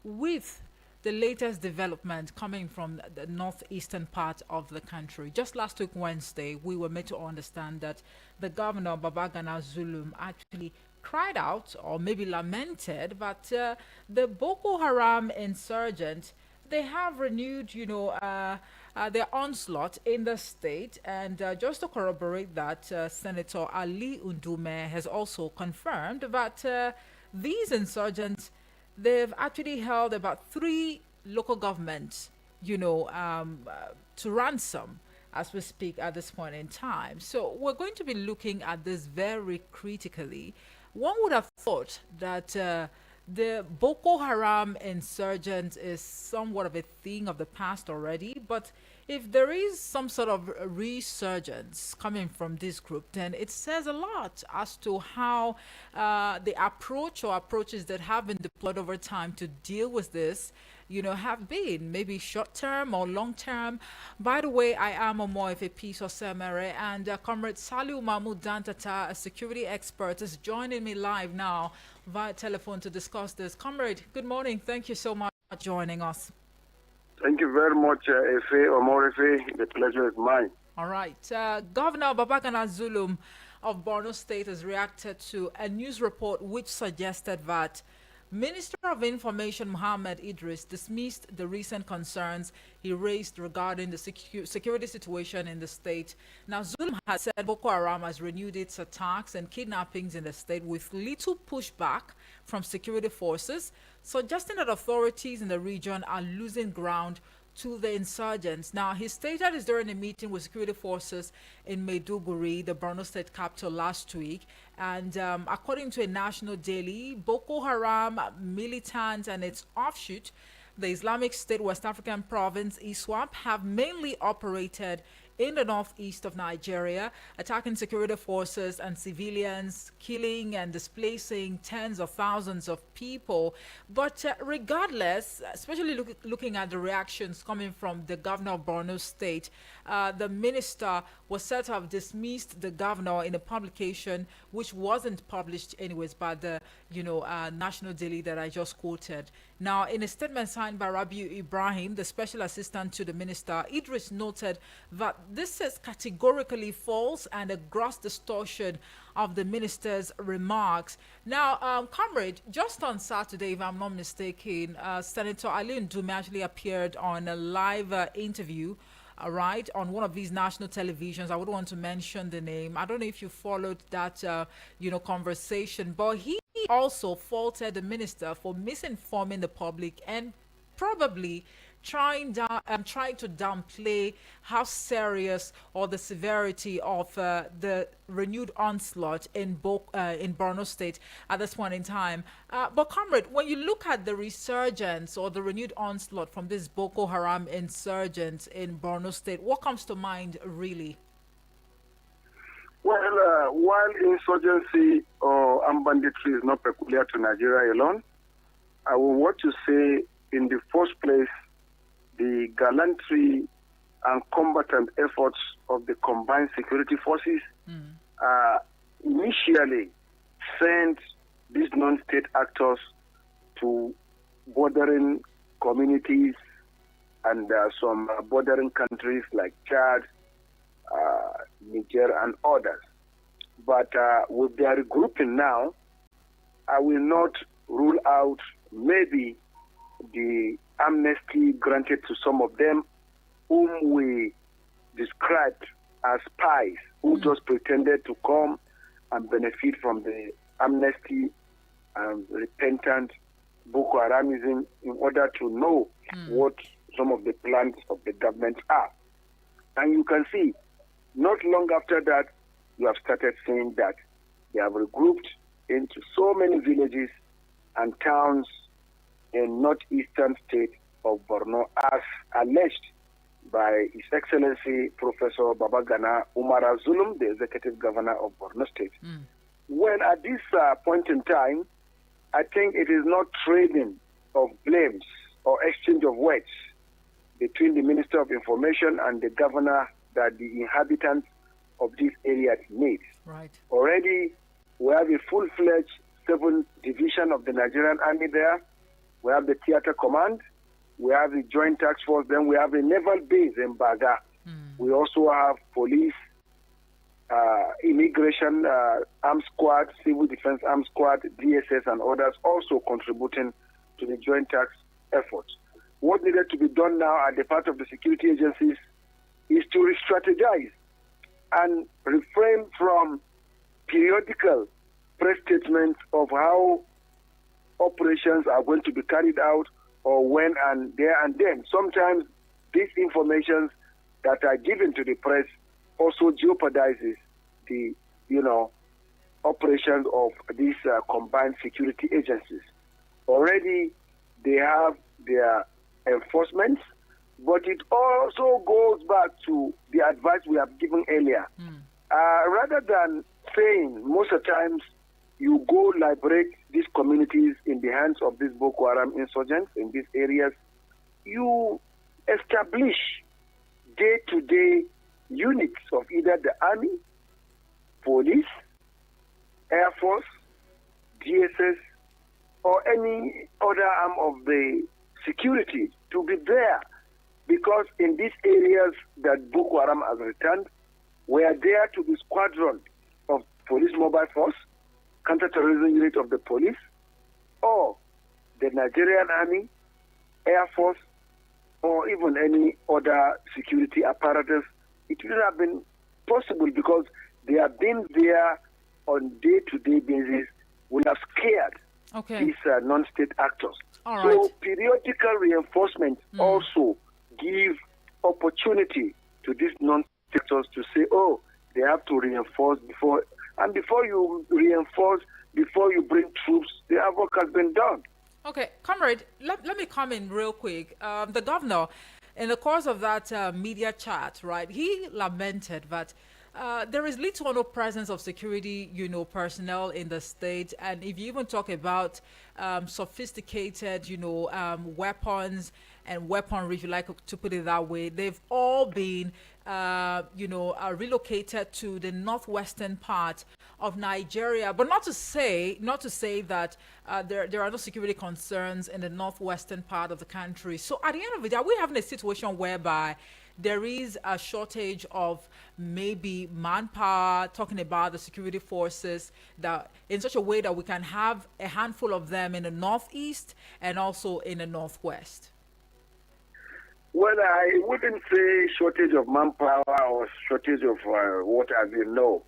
with the latest development coming from the northeastern part of the country. Just last week, Wednesday, we were made to understand that the governor, Babagana Zulum, actually cried out or maybe lamented that the Boko Haram insurgents they have renewed, their onslaught in the state. And just to corroborate that, Senator Ali Undume has also confirmed that these insurgents they've actually held about three local governments, to ransom as we speak at this point in time. So we're going to be looking at this very critically. One would have thought that the Boko Haram insurgents is somewhat of a thing of the past already, but if there is some sort of resurgence coming from this group, then it says a lot as to how the approach or approaches that have been deployed over time to deal with this, have been maybe short term or long term. By the way, I am a more of a piece of Samare, and Comrade Saliu Mahmoud Dantata, a security expert, is joining me live now via telephone to discuss this. Comrade, good morning. Thank you so much for joining us. Thank you very much, Efe Omorefe. The pleasure is mine. All right. Governor Babagana Zulum of Borno State has reacted to a news report which suggested that Minister of Information Mohammed Idris dismissed the recent concerns he raised regarding the security situation in the state. Now, Zulum has said Boko Haram has renewed its attacks and kidnappings in the state with little pushback from security forces, suggesting that authorities in the region are losing ground to the insurgents. Now, he stated this during a meeting with security forces in Maiduguri, the Borno state capital, last week. And according to a national daily, Boko Haram militants and its offshoot, the Islamic State West African province, ISWAP, have mainly operated in the northeast of Nigeria, attacking security forces and civilians, killing and displacing tens of thousands of people. But regardless, especially looking at the reactions coming from the governor of Borno State, the minister was said to have dismissed the governor in a publication which wasn't published anyways by the national daily that I just quoted. Now, in a statement signed by Rabiu Ibrahim, the special assistant to the minister, Idris noted that this is categorically false and a gross distortion of the minister's remarks. Now, comrade, just on Saturday, if I'm not mistaken, Senator Ali Ndume actually appeared on a live interview, right, on one of these national televisions. I would want to mention the name. I don't know if you followed that, conversation, but he also faulted the minister for misinforming the public and probably trying to downplay how serious or the severity of the renewed onslaught in Borno State at this point in time. But comrade, when you look at the resurgence or the renewed onslaught from this Boko Haram insurgents in Borno State, what comes to mind really? Well, while insurgency or armed banditry is not peculiar to Nigeria alone, I will want to say in the first place, the gallantry and combatant efforts of the combined security forces initially sent these non-state actors to bordering communities and some bordering countries like Chad, Niger, and others. But with their regrouping now, I will not rule out maybe the amnesty granted to some of them whom we described as spies who just pretended to come and benefit from the amnesty and repentant Boko Haramism in order to know what some of the plans of the government are. And you can see, not long after that, you have started seeing that they have regrouped into so many villages and towns in northeastern state of Borno, as alleged by His Excellency Professor Babagana Umara Zulum, the executive governor of Borno State. Well, at this point in time, I think it is not trading of blames or exchange of words between the Minister of Information and the governor that the inhabitants of this area need. Right. Already, we have a full-fledged 7th Division of the Nigerian Army there. we have the Theater Command, we have the Joint Task Force, then we have the Naval Base in Baga. We also have police, immigration, armed squad, civil defense armed squad, DSS and others also contributing to the joint task efforts. What needed to be done now at the part of the security agencies is to re-strategize and refrain from periodical press statements of how operations are going to be carried out or when and there and then. Sometimes these informations that are given to the press also jeopardizes the, operations of these combined security agencies. Already they have their enforcement, but it also goes back to the advice we have given earlier. Rather than saying most of the times you go liberate these communities in the hands of these Boko Haram insurgents in these areas, you establish day-to-day units of either the army, police, Air Force, DSS, or any other arm of the security to be there. Because in these areas that Boko Haram has returned, we are there to be squadron of police mobile force, counter-terrorism unit of the police, or the Nigerian Army, Air Force, or even any other security apparatus. It would have been possible because they have been there on day-to-day basis, will have scared these non-state actors. So periodical reinforcement also give opportunity to these non-state actors to say, oh, they have to reinforce before. And before you reinforce, before you bring troops, the work has been done. Okay, comrade, let me come in real quick. The governor, in the course of that media chat, right, he lamented that there is little or no presence of security, personnel in the state. And if you even talk about sophisticated, weapons and weaponry, if you like to put it that way, they've all been, relocated to the northwestern part of Nigeria. But not to say that there are no security concerns in the northwestern part of the country. So at the end of the day, are we having a situation whereby there is a shortage of maybe manpower, talking about the security forces, that in such a way that we can have a handful of them in the northeast and also in the northwest? Well, I wouldn't say shortage of manpower or shortage of what have you know.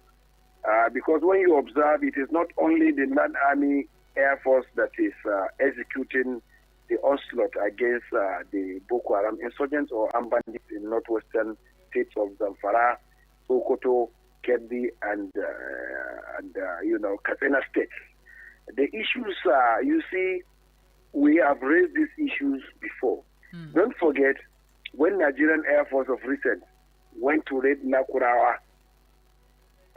Because when you observe, it is not only the Land Army Air Force that is executing the onslaught against the Boko Haram insurgents or armed bandits in northwestern states of Zamfara, Sokoto, Kebbi, and Katsina states. The issues, you see, we have raised these issues before. Don't forget, when Nigerian Air Force of recent went to raid Nakurawa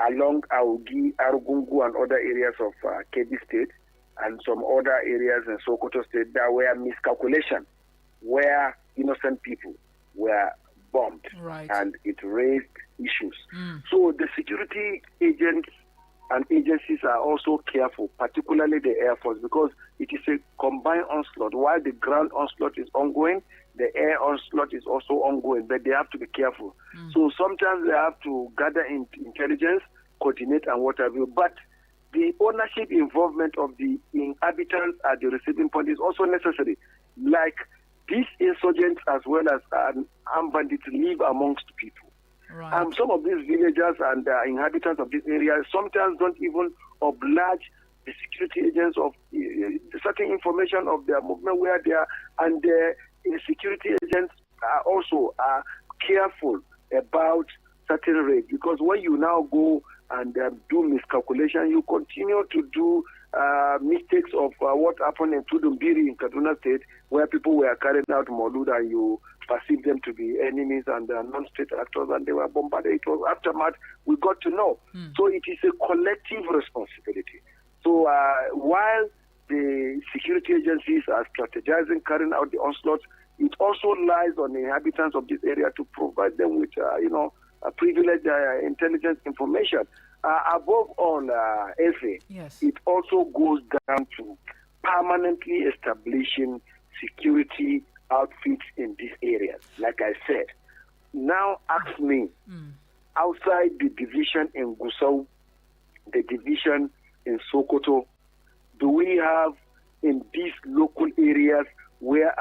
along Augi, Arugungu, and other areas of Kebbi State, and some other areas in Sokoto State, there were miscalculations where innocent people were bombed, and it raised issues. So the security agents and agencies are also careful, particularly the Air Force, because it is a combined onslaught. While the ground onslaught is ongoing, the air onslaught is also ongoing, but they have to be careful. So sometimes they have to gather intelligence, coordinate, and what have you. But the ownership involvement of the inhabitants at the receiving point is also necessary. Like these insurgents as well as armed bandits live amongst people. Some of these villagers and inhabitants of this area sometimes don't even oblige the security agents of certain information of their movement where they are, and the security agents are also careful about certain raids, because when you now go and do miscalculation, you continue to do mistakes of what happened in Tudumbiri in Kaduna State, where people were carrying out Maulud and you perceive them to be enemies and non-state actors, and they were bombarded. It was aftermath we got to know. So it is a collective responsibility. So while the security agencies are strategizing, carrying out the onslaught, it also lies on the inhabitants of this area to provide them with, privileged intelligence information. Above all, Efe, it also goes down to permanently establishing security outfits in these areas. Like I said, now ask me, outside the division in Gusau, the division in Sokoto, do we have in these local areas where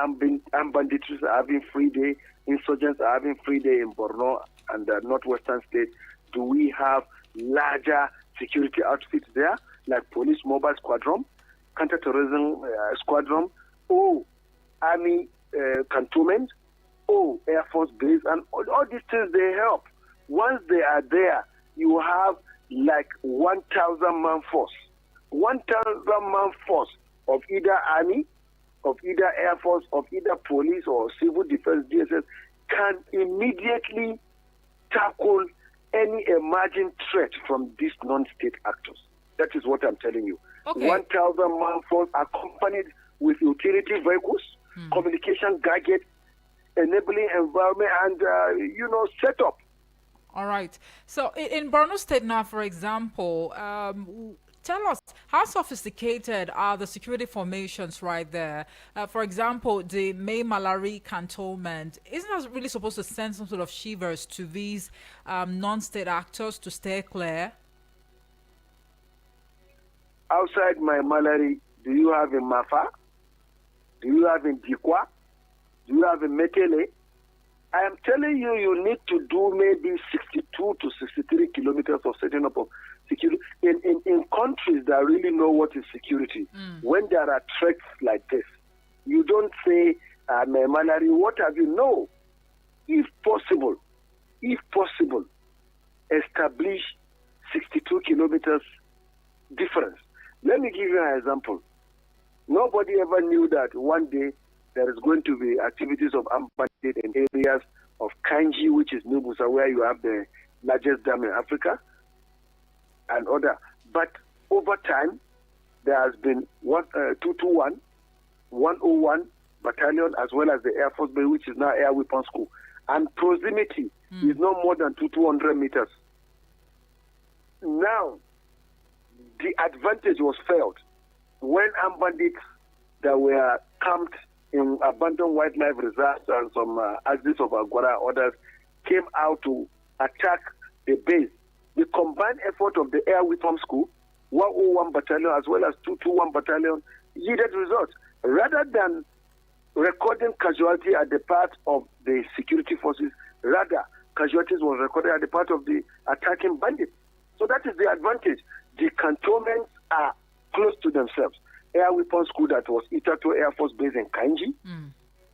bandits are having free day, insurgents are having free day in Borno and the northwestern states, do we have larger security outfits there, like police mobile squadron, counter-terrorism squadron, or army cantonment, or Air Force base, and all these things, they help. Once they are there, you have like 1,000 man force. 1,000 man force of either army, of either Air Force, of either police or civil defense DSS can immediately tackle any emerging threat from these non-state actors. That is what I'm telling you. Okay. 1,000 man force accompanied with utility vehicles, communication gadgets, enabling environment, and setup. All right. So in Borno State now, for example, tell us, how sophisticated are the security formations right there? For example, the May Malari cantonment, isn't that really supposed to send some sort of shivers to these non-state actors to stay clear? Outside my Malari, do you have in Mafa? Do you have in Dikwa? Do you have in Metele? I am telling you, you need to do maybe 62 to 63 kilometers of setting up of security. In countries that really know what is security, when there are threats like this, you don't say, Malari, what have you? No. If possible, establish 62 kilometers difference. Let me give you an example. Nobody ever knew that one day there is going to be activities of armed bandits in areas of Kanji, which is Nubusa, where you have the largest dam in Africa, and other. But over time, there has been 221, 101 battalion, as well as the Air Force Base, which is now Air Weapons School. And proximity is no more than 200 meters. Now, the advantage was felt when armed bandits that were camped in abandoned wildlife reserves and some axis of Agora others came out to attack the base. The combined effort of the Air Weapons School, 101 Battalion as well as 221 Battalion yielded results. Rather than recording casualty at the part of the security forces, rather casualties were recorded at the part of the attacking bandits. So that is the advantage. The cantonments are close to themselves. Air Weapons School that was Itato Air Force Base in Kanji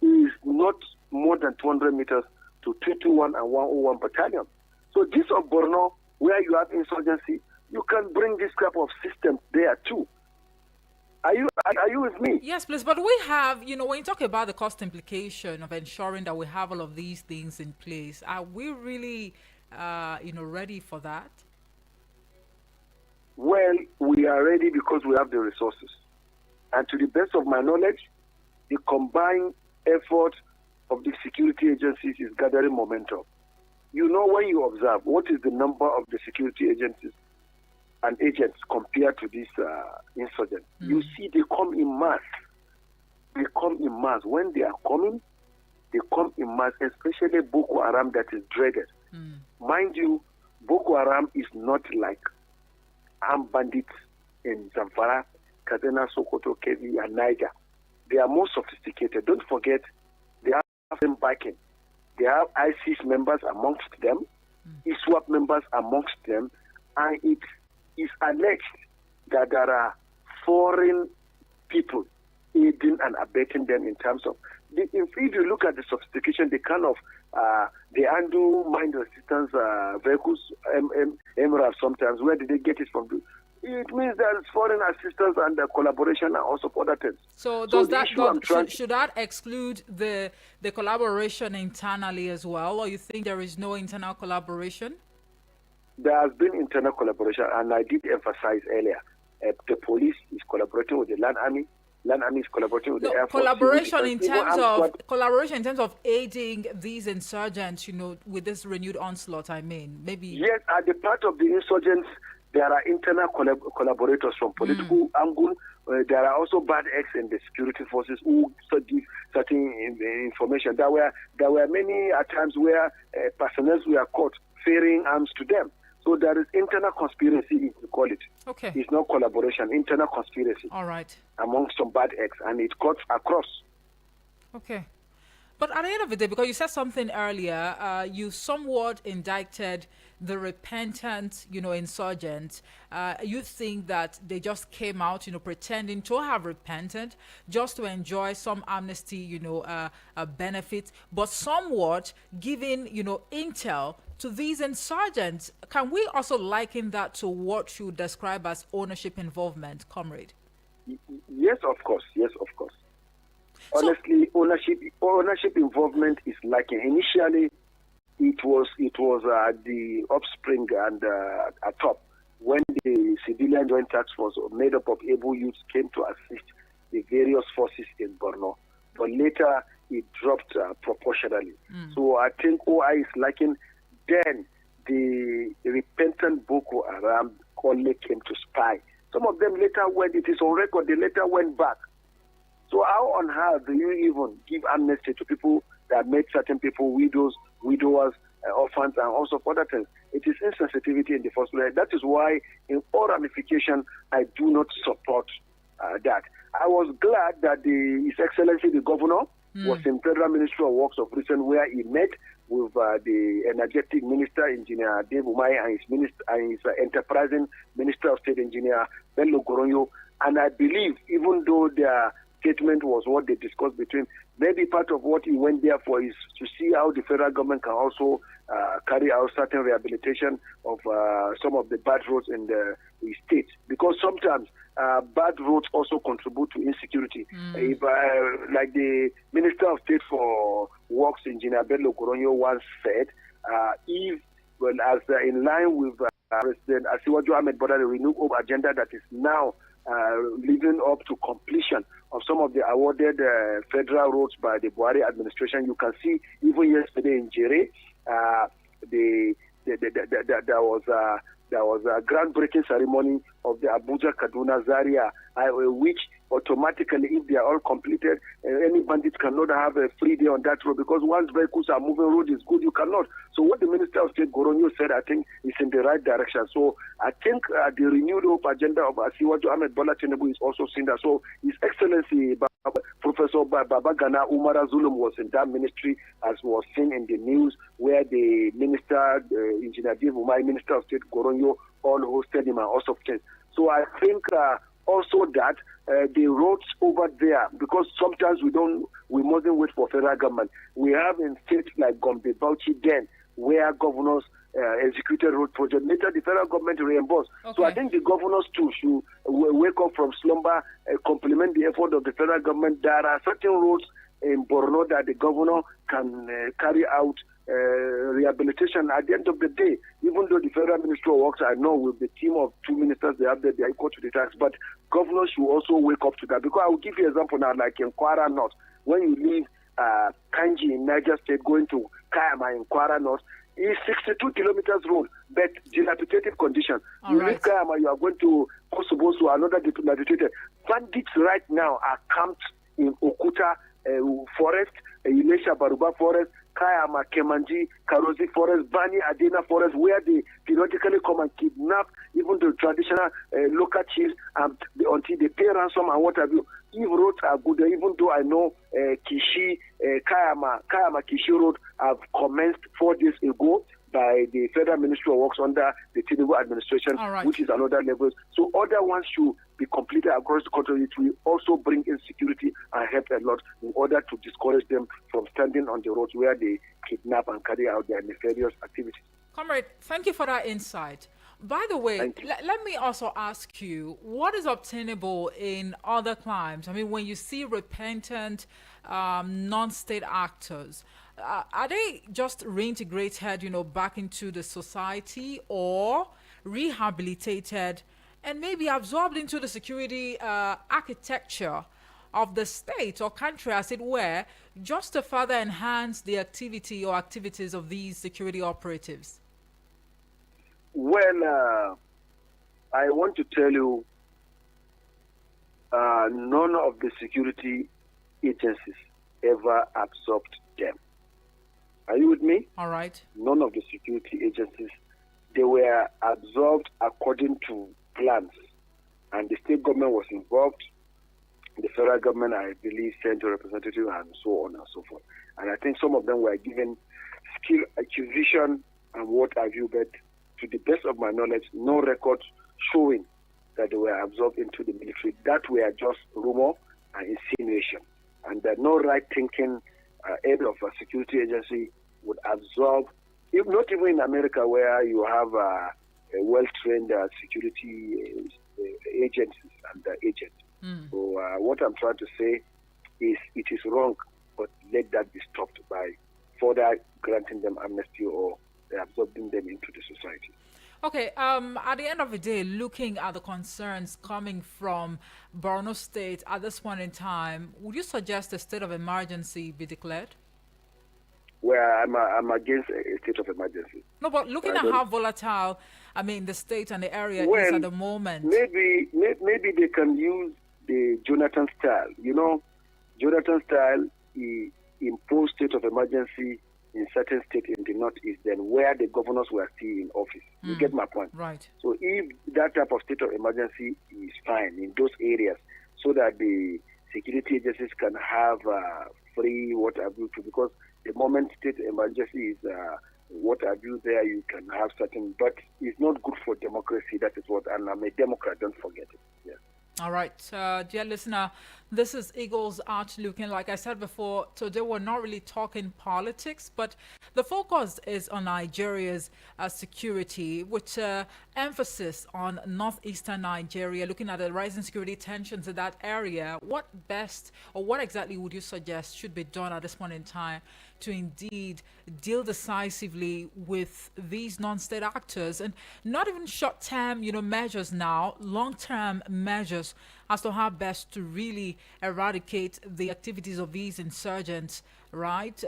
is not more than 200 meters to 221 and 101 Battalion. So this of Borno, where you have insurgency, you can bring this type of system there too. Are you with me? Yes, please. But we have, when you talk about the cost implication of ensuring that we have all of these things in place, are we really, ready for that? Well, we are ready because we have the resources. And to the best of my knowledge, the combined effort of the security agencies is gathering momentum. When you observe what is the number of the security agencies and agents compared to these insurgents, you see they come in mass. They come in mass. When they are coming, they come in mass, especially Boko Haram that is dreaded. Mind you, Boko Haram is not like armed bandits in Zamfara, Kaduna, Sokoto, Kebbi, and Niger. They are more sophisticated. Don't forget, they have them backing. They have ISIS members amongst them, ISWAP members amongst them, and it is alleged that there are foreign people aiding and abetting them in terms of, if you look at the sophistication, the kind of, they handle mine resistance vehicles, MRAV sometimes, where did they get it from? It means there is foreign assistance and collaboration and also other things. So should that exclude the collaboration internally as well, or you think there is no internal collaboration? There has been internal collaboration, and I did emphasize earlier, the police is collaborating with the land army. Land army is collaborating with the Air Force. Collaboration in terms of aiding these insurgents, with this renewed onslaught. I mean, maybe. Yes, at the part of the insurgents, there are internal collaborators from political angle. There are also bad eggs in the security forces who give certain information. There were many times where personnel were caught ferrying arms to them. So there is internal conspiracy, if you call it. Okay. It's not collaboration, internal conspiracy. All right. Among some bad eggs, and it cuts across. Okay. But at the end of the day, because you said something earlier, you somewhat indicted the repentant, insurgents. You think that they just came out, pretending to have repented just to enjoy some amnesty, benefits, but somewhat giving, intel to these insurgents. Can we also liken that to what you describe as ownership involvement, comrade? Yes, of course. Honestly, ownership involvement is like initially it was the offspring and at top when the civilian joint task force made up of able youths came to assist the various forces in Borno, but later it dropped proportionally. So I think OI is liking then the repentant Boko Haram only came to spy. Some of them later went, it is on record, they later went back. So how on earth do you even give amnesty to people that made certain people widows, widowers, orphans, and also other things? It is insensitivity in the first place. That is why, in all ramification, I do not support that. I was glad that His Excellency the Governor was in Federal Ministry of Works of recent, where he met with the energetic Minister, Engineer Dave Umai, and his enterprising Minister of State, Engineer Bello Goronyo. And I believe, even though their statement was what they discussed between, maybe part of what he went there for is to see how the federal government can also carry out certain rehabilitation of some of the bad roads in the state. Because sometimes bad roads also contribute to insecurity. If, like the Minister of State for Works, Engineer Bello Goronyo, once said, if, as in line with President Asiwaju Ahmed Bola, the Renewed Hope agenda that is now living up to completion of some of the awarded federal roads by the Buhari administration. You can see even yesterday in Jere, there was a groundbreaking ceremony of the Abuja Kaduna Zaria highway, which automatically, if they are all completed, any bandit cannot have a free day on that road, because once vehicles are moving, road is good, you cannot. So what the Minister of State Goronyo said, I think, is in the right direction. So I think the renewed hope agenda of Asiwaju Ahmed Bola Tinubu is also seen that. So His Excellency Professor Babagana Umara Zulum was in that ministry, as was seen in the news, where the Minister, Engineer Dave Umai, Minister of State Goronyo, all hosted him and also things. So I think also that the roads over there, because sometimes we mustn't wait for federal government. We have in states like Gombe, Bauchi, then where governors executed road projects. Later, the federal government reimbursed. Okay. So I think the governors too should wake up from slumber, complement the effort of the federal government. There are certain roads in Borno that the governor can carry out rehabilitation. At the end of the day, even though the Federal Ministry of Works, I know with the team of two ministers they have there, they are equal to the task, but governors should also wake up to that. Because I will give you an example now, like in Kwara North, when you leave Kanji in Niger State going to Kayama in Kwara North, it's 62 kilometers road, but dilapidated condition. You leave Kayama, you are going to Kosovo, another dilapidated. Bandits right now are camped in Okuta forest, Ilesha Baruba forest, Kayama, Kemanji, Karozi forest, Bani, Adena forest, where they periodically come and kidnap even the traditional local chiefs until they pay ransom and what have you. If roads are good, even though I know Kishi, Kayama Kishi Road have commenced 4 days ago by the Federal Ministry of Works under the Tinubu administration, which is another level. So other ones should be completed across the country. It will also bring insecurity and help a lot in order to discourage them from standing on the roads where they kidnap and carry out their nefarious activities. Comrade, thank you for that insight. By the way, let me also ask you, what is obtainable in other climes? I mean, when you see repentant non-state actors, are they just reintegrated, back into the society, or rehabilitated and maybe absorbed into the security architecture of the state or country, as it were, just to further enhance the activity or activities of these security operatives? Well, I want to tell you, none of the security agencies ever absorbed them. Are you with me? All right. None of the security agencies, they were absorbed according to plans. And the state government was involved. The federal government, I believe, sent a representative and so on and so forth. And I think some of them were given skill acquisition and what have you, but to the best of my knowledge, no records showing that they were absorbed into the military. That were just rumor and insinuation. And that no right thinking head of a security agency would absorb, if not even in America where you have a well-trained security agencies and agents. So what I'm trying to say is it is wrong, but let that be stopped by further granting them amnesty or absorbing them into the society. Okay, at the end of the day, looking at the concerns coming from Borno State at this point in time, would you suggest a state of emergency be declared? Where I'm against a state of emergency. No, but looking at how volatile, the state and the area is at the moment. Maybe they can use the Jonathan style. You know, Jonathan style, he imposed state of emergency in certain states in the Northeast, then where the governors were still in office. You get my point? Right. So if that type of state of emergency is fine in those areas, so that the security agencies can have free what have you, because the moment state emergency is what have you there, you can have certain, but it's not good for democracy. That is what, and I'm a Democrat, don't forget it. Yes. All right, dear listener, this is Eagles Arch looking. Like I said before, today we're not really talking politics, but the focus is on Nigeria's security, with emphasis on northeastern Nigeria, looking at the rising security tensions in that area. What best or what exactly would you suggest should be done at this point in time to indeed deal decisively with these non-state actors, and not even short-term, measures now, long-term measures as to how best to really eradicate the activities of these insurgents, right?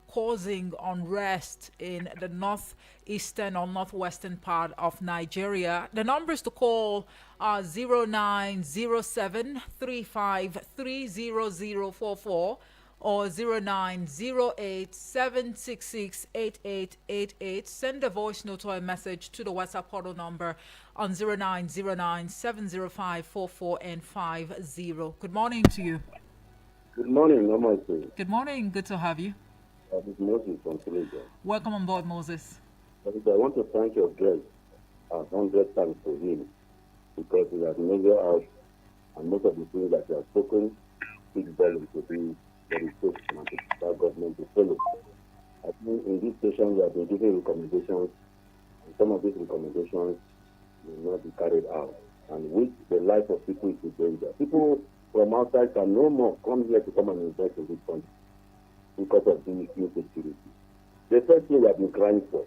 Causing unrest in the northeastern or northwestern part of Nigeria. The numbers to call are 0907 3530044 or 0908-766-8888. Send a voice note or a message to the WhatsApp portal number on 0909-705-4450. Good morning to you. Good morning, Namaste. Good morning. Good to have you. This is Moses from Senegal. Welcome on board, Moses. I want to thank your guest 100 times for him, because he has measured out, and most of the things that he has spoken speak volumes to be very safe and to start government to follow. I think in this station we have been giving recommendations, and some of these recommendations will not be carried out, and with the life of people is in danger. People from outside can no more come here to come and invest in this country because of the insecurity. The first thing we have been crying for,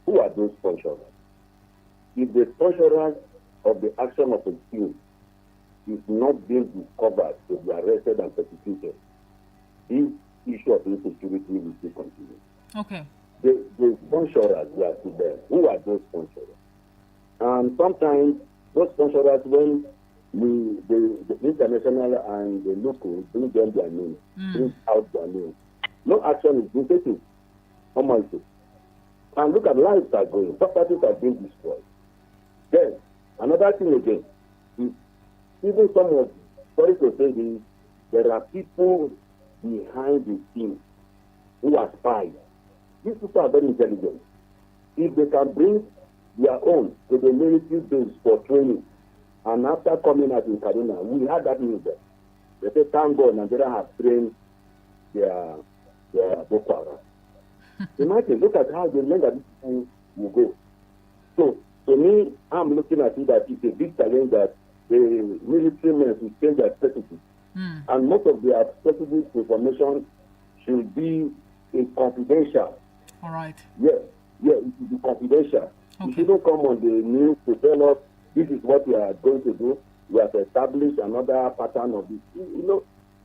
who are those sponsors? If the sponsors of the action of a team is not being discovered to be arrested and persecuted, this issue of insecurity will still continue. Okay. The sponsors were still there. Who are those sponsors? And sometimes those sponsors, when the international and the local bring them their names, bring out their names, no action is being taken. Almost. And look at lives are going, properties are being destroyed. Then, another thing again, is even some of, sorry to say this, there are people behind the scenes who are spies. These people are very intelligent. If they can bring their own to the military base for training, and after coming out in Kaduna, we had that news there. They say, thank God, Nigeria has trained their Boko Haram. Imagine, look at how they learn that these people will go. So, to me, I'm looking at it that it's a big challenge that the military men will change their strategy. And most of their specific information should be confidential. All right. Yes, it should be confidential. Okay. You shouldn't come on the news to tell us this is what we are going to do. We have established another pattern of this.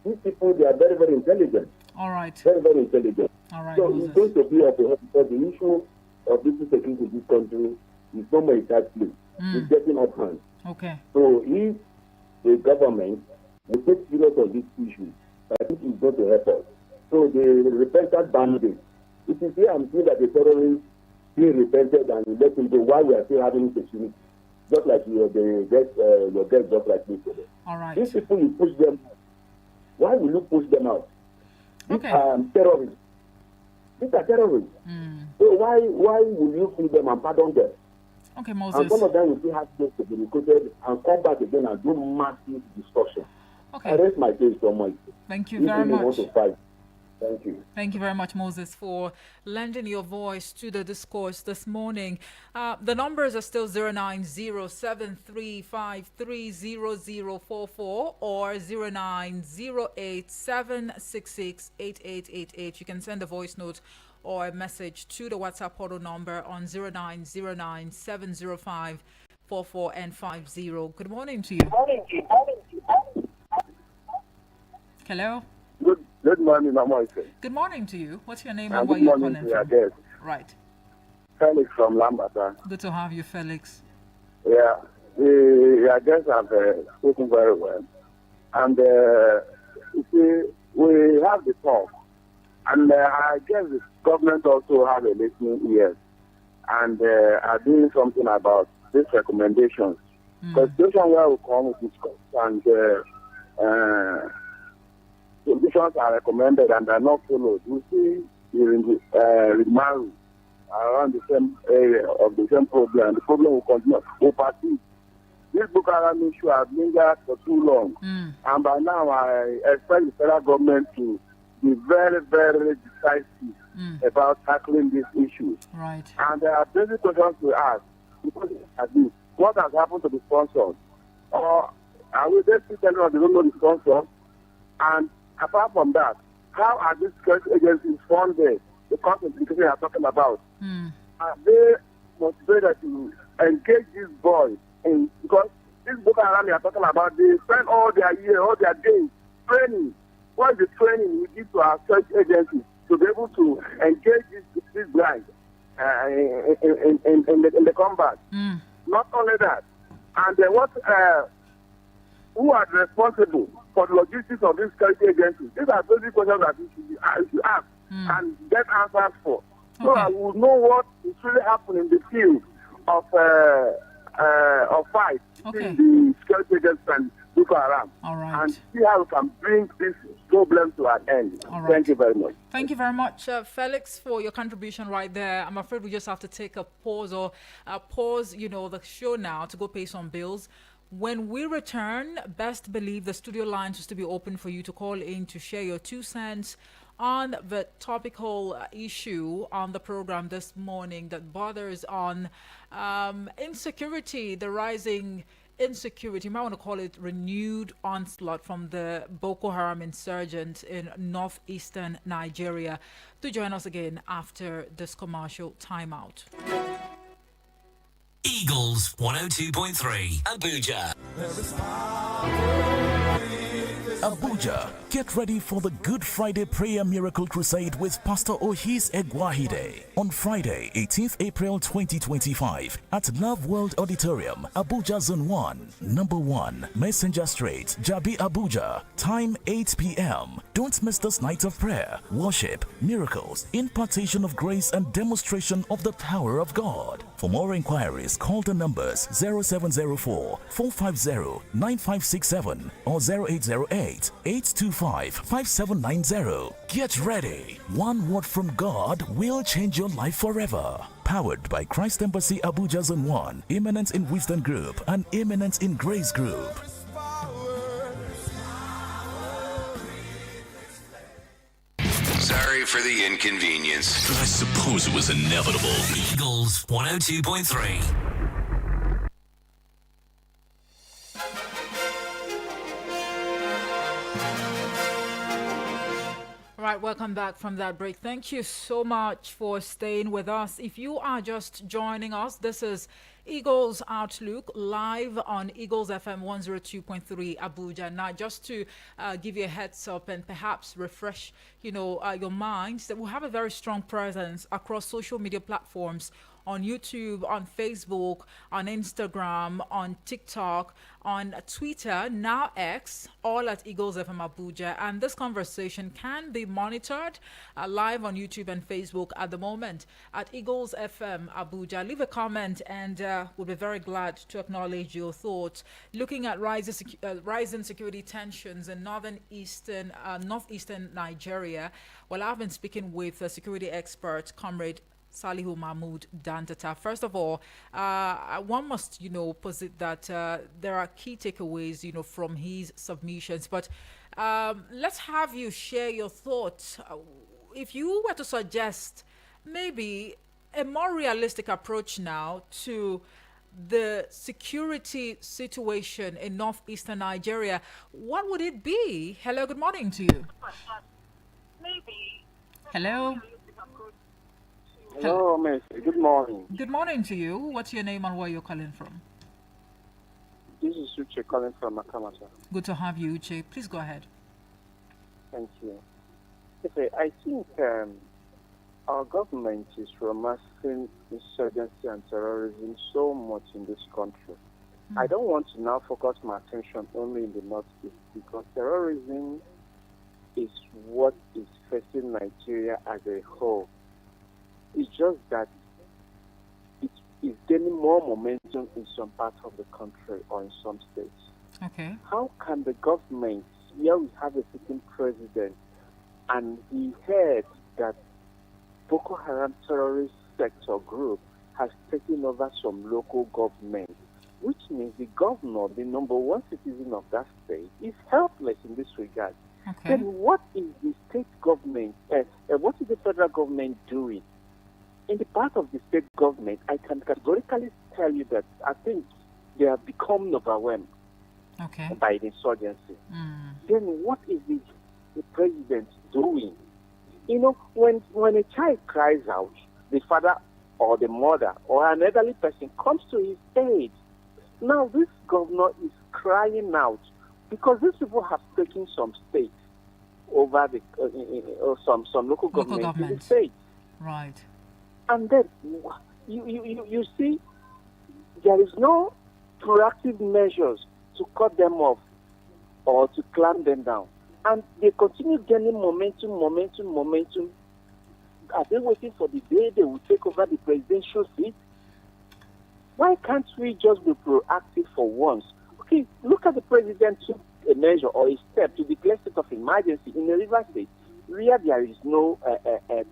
These people, they are very, very intelligent. All right. Very, very intelligent. All right. So Moses. it's going to be of the help, because the issue of this security in this country is no more a tight place. It's getting up hand. Okay. So if the government will take serious on this issue, I think it's going to help us. So the repentant bandit, it is here I'm seeing that the terrorists being repented and let him go while we are still having opportunity. Just like your guest just like me today. All right. These people, you push them out. Why will you push them out? These Okay. are terrorists. These are terrorists. So why will you free them and pardon them? Okay, And Moses. some of them will still have to be recruited and come back again and do massive destruction. I Okay. rest my case so much. Thank you If very you want much. to fight, thank you. Thank you very much, Moses, for lending your voice to the discourse this morning. The numbers are still 09073530044 or 09087668888. You can send a voice note or a message to the WhatsApp portal number on 090970544 and 50. Good morning to you. Hello. Good morning, Mama. Good morning to you. What's your name And and where good you morning calling to your from? guest, Right. Felix from Lambata. Good to have you, Felix. Yeah, your guests have spoken very well. And you see, we have the talk. And I guess the government also have a listening ears and are doing something about these recommendations. Because situation where we come with discuss and solutions are recommended and are not followed. We see during the remarriage around the same area of the same problem. The problem will continue. We persist. This Boko Haram issue has lingered for too long. And by now, I expect the federal government to be very, very decisive about tackling these issues. Right. And there are basic questions to ask. Because at this, what has happened to the sponsors? Or are we just telling us they don't know the sponsors? And apart from that, how are these security agencies funded? The content we are talking about. Are they motivated to engage these boys in? Because this Boko Haram you are talking about, they spend all their year, all their days training. What is the training we give to our security agencies to be able to engage these guys in the combat? Not only that, and who are responsible for the logistics of these security agencies? These are basic questions that we should ask and get answers for. So Okay. I will know what is really happening in the field of fight Okay. between the security agencies and Boko Haram. All right. And see how we can bring this problem to an end. All right. Thank you very much. Thank you very much, Felix, for your contribution right there. I'm afraid we just have to take a pause the show now to go pay some bills. When we return, best believe the studio lines is to be open for you to call in to share your 2 cents on the topical issue on the program this morning that bothers on insecurity, the rising insecurity. You might want to call it renewed onslaught from the Boko Haram insurgents in northeastern Nigeria. Do join us again after this commercial timeout. Eagles 102.3 Abuja. Abuja, get ready for the Good Friday Prayer Miracle Crusade with Pastor Ohis Egwahide on Friday, 18th April 2025 at Love World Auditorium, Abuja Zone 1, number 1, Messenger Street, Jabi, Abuja. Time 8 p.m. Don't miss this night of prayer, worship, miracles, impartation of grace, and demonstration of the power of God. For more inquiries, call the numbers 0704 450 9567 or 0808 825 5790. Get ready. One word from God will change your life forever. Powered by Christ Embassy Abuja Zone 1, Imminent in Wisdom Group, and Imminent in Grace Group. Sorry for the inconvenience. I suppose it was inevitable. Eagles 102.3. All right, welcome back from that break. Thank you so much for staying with us. If you are just joining us, this is Eagles Outlook live on Eagles FM 102.3 Abuja. Now, just to give you a heads up and perhaps refresh, your minds, that we have a very strong presence across social media platforms on YouTube, on Facebook, on Instagram, on TikTok, on Twitter, now X, all at Eagles FM Abuja. And this conversation can be monitored live on YouTube and Facebook at the moment at Eagles FM Abuja. Leave a comment and we'll be very glad to acknowledge your thoughts. Looking at rising security tensions in northeastern Nigeria. Well, I've been speaking with a security expert, Comrade Salihu Mahmood Dantata. First of all, one must, posit that there are key takeaways, from his submissions. But let's have you share your thoughts. If you were to suggest maybe a more realistic approach now to the security situation in northeastern Nigeria, what would it be? Hello, good morning to you. Hello. Hello, Miss. Good morning. Good morning to you. What's your name and where you're calling from? This is Uche calling from Makamasa. Good to have you, Uche. Please go ahead. Thank you. Okay, I think our government is romancing insurgency and terrorism so much in this country. I don't want to now focus my attention only in the Northeast because terrorism is what is facing Nigeria as a whole. It's just that it is gaining more momentum in some parts of the country or in some states. Okay. How can the government, here we have a sitting president, and he heard that Boko Haram terrorist sector group has taken over some local government, which means the governor, the number one citizen of that state, is helpless in this regard. Okay. Then what is the state government, what is the federal government doing? In the part of the state government, I can categorically tell you that I think they have become overwhelmed by the insurgency. Then what is the president doing? When a child cries out, the father or the mother or an elderly person comes to his aid. Now this governor is crying out because these people have taken some states over the some local government in the state. Right. And then you see there is no proactive measures to cut them off or to clamp them down. And they continue gaining momentum. Are they waiting for the day they will take over the presidential seat? Why can't we just be proactive for once? Okay, look at the president took a measure or a step to declare state of emergency in the River State, where there is no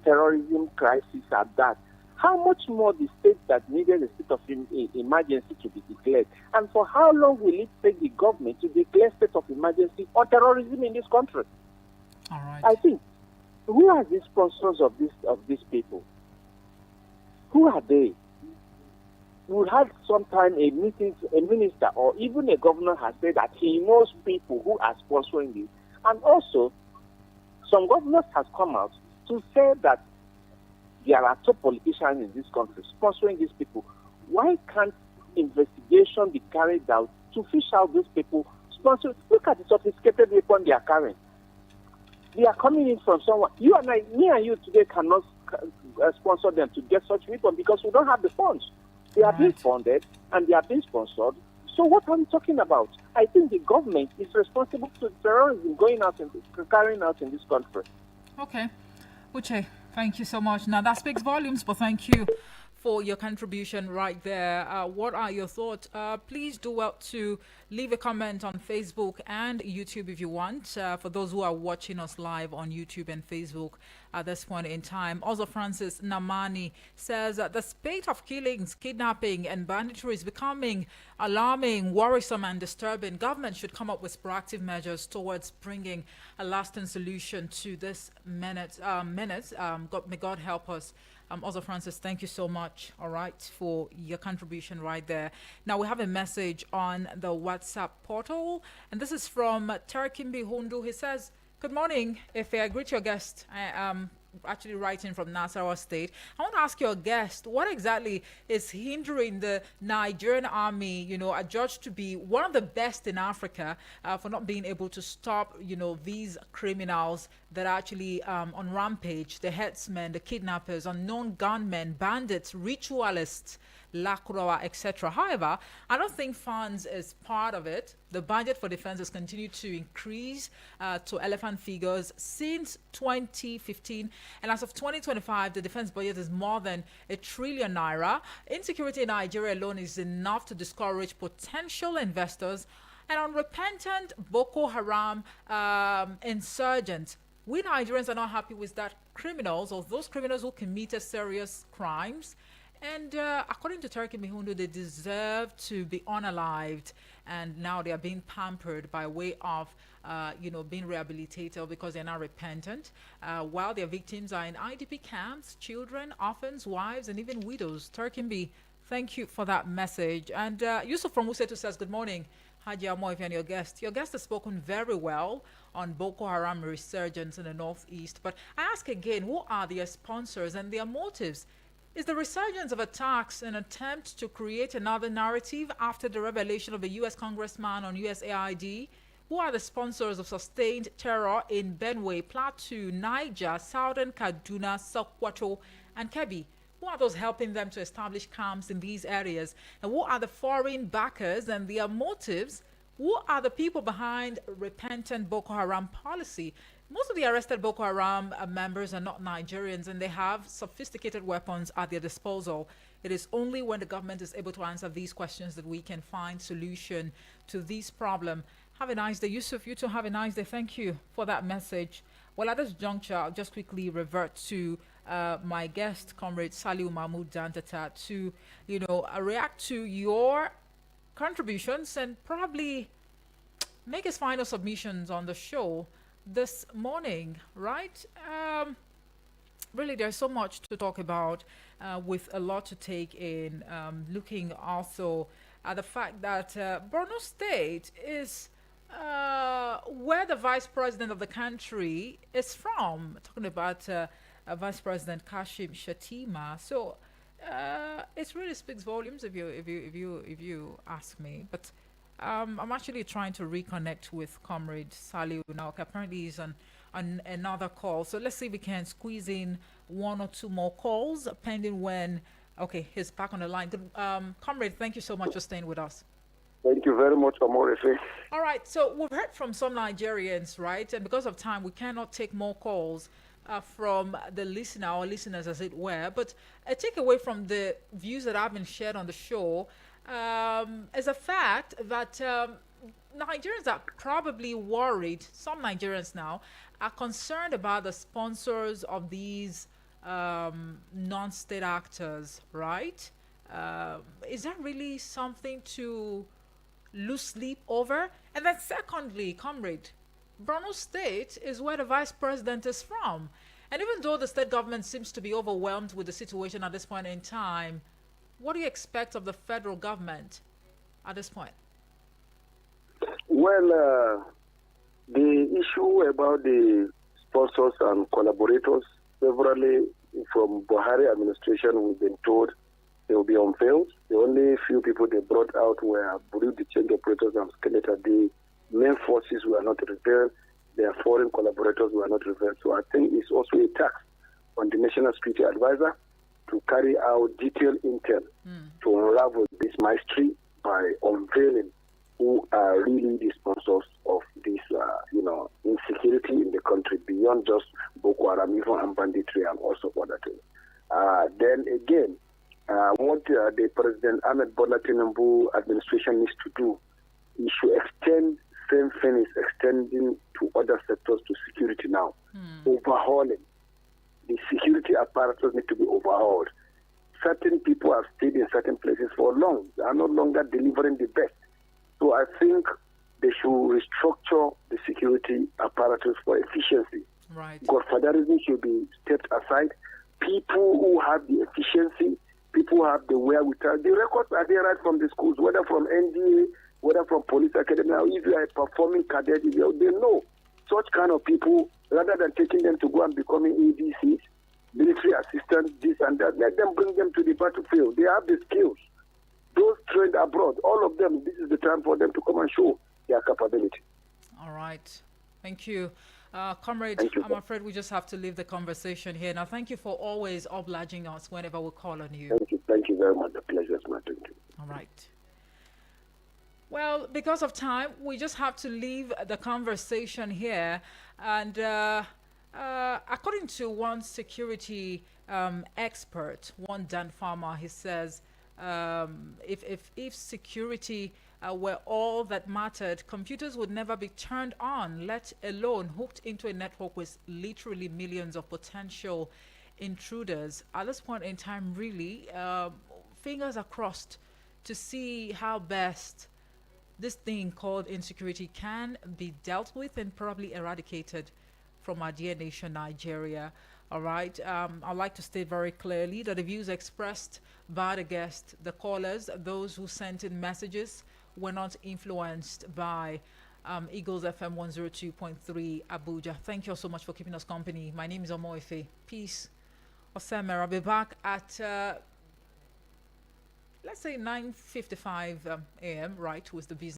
terrorism crisis at that. How much more the state that needed a state of emergency to be declared? And for how long will it take the government to declare state of emergency on terrorism in this country? All right. I think, who are the sponsors of these people? Who are they? We had sometime a minister or even a governor has said that he knows people who are sponsoring this. And also, some governors have come out to say that there are top politicians in this country sponsoring these people. Why can't investigation be carried out to fish out these people sponsoring? Look at the sophisticated weapon they are carrying. They are coming in from someone. You and I, me and you today cannot sponsor them to get such weapon because we don't have the funds. They are being funded and they are being sponsored. So what are we talking about? I think the government is responsible for terrorism carrying out in this country. Okay. Uche, thank you so much. Now that speaks volumes, but thank you for your contribution right there. What are your thoughts? Please do well to leave a comment on Facebook and YouTube if you want. For those who are watching us live on YouTube and Facebook at this point in time. Also, Francis Namani says that the spate of killings, kidnapping, and banditry is becoming alarming, worrisome, and disturbing. Government should come up with proactive measures towards bringing a lasting solution to this menace. May God help us. Also, Francis, thank you so much, all right, for your contribution right there. Now, we have a message on the WhatsApp portal, and this is from Terakimbi Hundu. He says, good morning. If I greet your guest, actually writing from Nasarawa State. I want to ask your guest, what exactly is hindering the Nigerian army, adjudged to be one of the best in Africa, for not being able to stop, these criminals that are actually on rampage, the headsmen, the kidnappers, unknown gunmen, bandits, ritualists, Lakurawa, etc. However, I don't think funds is part of it. The budget for defense has continued to increase to elephant figures since 2015. And as of 2025, the defense budget is more than ₦1 trillion. Insecurity in Nigeria alone is enough to discourage potential investors and unrepentant Boko Haram insurgents. We Nigerians are not happy with that criminals, or those criminals who committed serious crimes. And according to Turkey Mihundu, they deserve to be unalived, and now they are being pampered by way of, being rehabilitated because they're not repentant, while their victims are in IDP camps, children, orphans, wives, and even widows. Turkey, thank you for that message. And Yusuf from Musetu says, good morning, Haji Amoif and your guest. Your guest has spoken very well on Boko Haram resurgence in the Northeast. But I ask again, who are their sponsors and their motives? Is the resurgence of attacks an attempt to create another narrative after the revelation of a U.S. congressman on USAID? Who are the sponsors of sustained terror in Benue, Plateau, Niger, Southern Kaduna, Sokoto, and Kebbi? Who are those helping them to establish camps in these areas? And who are the foreign backers and their motives? Who are the people behind repentant Boko Haram policy? Most of the arrested Boko Haram members are not Nigerians, and they have sophisticated weapons at their disposal. It is only when the government is able to answer these questions that we can find solution to this problem. Have a nice day. Yusuf, you too have a nice day. Thank you for that message. Well, at this juncture, I'll just quickly revert to my guest, Comrade Saliu Mahmoud Dantata, to, react to your contributions and probably make his final submissions on the show this morning, right? Really, there's so much to talk about, with a lot to take in, looking also at the fact that Borno State is where the vice president of the country is from. Talking about Vice President Kashim Shettima. So it really speaks volumes if you ask me. But I'm actually trying to reconnect with Comrade Saliu now. Apparently he's on another call. So let's see if we can squeeze in one or two more calls, pending when... Okay, he's back on the line. Good, Comrade, thank you so much for staying with us. Thank you very much, Amorefe. All right, so we've heard from some Nigerians, right? And because of time, we cannot take more calls from the listener or listeners, as it were. But a takeaway from the views that have been shared on the show is a fact that Nigerians are probably worried. Some Nigerians now are concerned about the sponsors of these non-state actors, right? Is that really something to lose sleep over? And then secondly, Comrade, Borno State is where the vice president is from. And even though the state government seems to be overwhelmed with the situation at this point in time, what do you expect of the federal government at this point? Well, the issue about the sponsors and collaborators, severally from Buhari administration, we've been told they will be unveiled. The only few people they brought out were Bureau de change operators and skeleton. The main forces were not revealed. Their foreign collaborators were not revealed. So I think it's also a tax on the National Security Advisor to carry out detailed intel to unravel this mystery by unveiling who are really the sponsors of this, insecurity in the country beyond just Boko Haram, even and banditry and also other things. Then again, what the President Ahmed Bola Tinubu administration needs to do is to extend same thing is extending to other sectors to security now. Overhauling. The security apparatus need to be overhauled. Certain people have stayed in certain places for long. They are no longer delivering the best. So I think they should restructure the security apparatus for efficiency. Right. Godfatherism should be stepped aside. People who have the efficiency, people who have the wherewithal, the records are there right from the schools, whether from NDA, whether from police academy, or if you are performing cadet, they know such kind of people, rather than taking them to go and becoming ADCs, assistance, this and that. Let them bring them to the battlefield. They have the skills. Those trained abroad, all of them, this is the time for them to come and show their capability. All right. Thank you. Comrade, Thank you. I'm afraid we just have to leave the conversation here. Now, thank you for always obliging us whenever we call on you. Thank you. Thank you very much. The pleasure is mine. Thank you. All right. Well, because of time, we just have to leave the conversation here. And according to one security expert, one Dan Farmer, he says, if security were all that mattered, computers would never be turned on, let alone hooked into a network with literally millions of potential intruders. At this point in time, really, fingers are crossed to see how best this thing called insecurity can be dealt with and probably eradicated from our dear nation, Nigeria. All right. I'd like to state very clearly that the views expressed by the guests, the callers, those who sent in messages, were not influenced by Eagles FM 102.3 Abuja. Thank you all so much for keeping us company. My name is Omoife. Peace. Osama, I'll be back at let's say 9:55 a.m. right with the business.